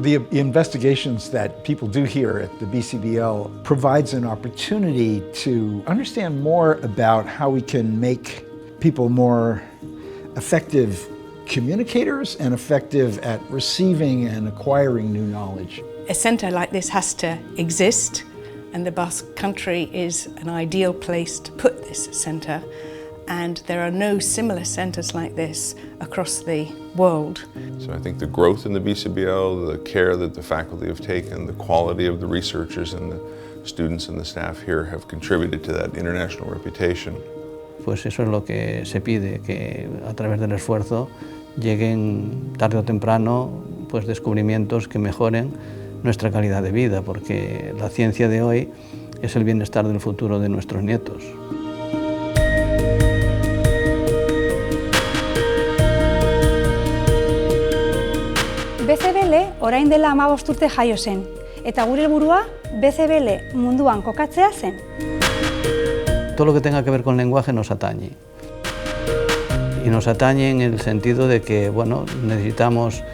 The investigations that people do here at the BCBL provides an opportunity to understand more about how we can make people more effective communicators and effective at receiving and acquiring new knowledge. A centre like this has to exist, and the Basque Country is an ideal place to put this centre, and there are no similar centres like this across the world. So I think the growth in the BCBL, the care that the faculty have taken, the quality of the researchers and the students and the staff here have contributed to that international reputation. Pues eso es lo que se pide, que a través del esfuerzo lleguen tarde o temprano pues descubrimientos que mejoren nuestra calidad de vida, porque la ciencia de hoy es el bienestar del futuro de nuestros nietos. BCBL orain dela 15 urte jaio zen, eta gure helburua BCBL munduan kokatzea zen. Todo lo que tenga que ver con lenguaje nos atañe. Y nos atañe en el sentido de que bueno, necesitamos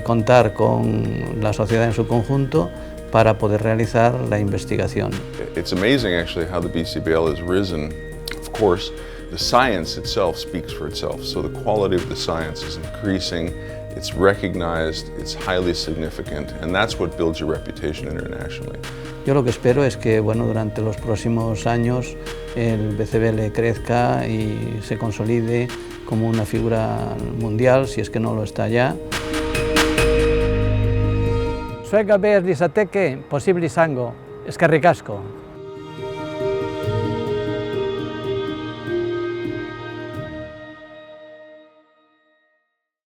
contar con la sociedad en su conjunto para poder realizar la investigación. It's amazing actually how the BCBL has risen. Of course, the science itself speaks for itself, so the quality of the science is increasing, it's recognized, it's highly significant, and that's what builds your reputation internationally. Yo lo que espero es que bueno, durante los próximos años el BCBL crezca y se consolide como una figura mundial, si es que no lo está ya. Zuek gabe ez lizateke posible izango, eskerrik asko.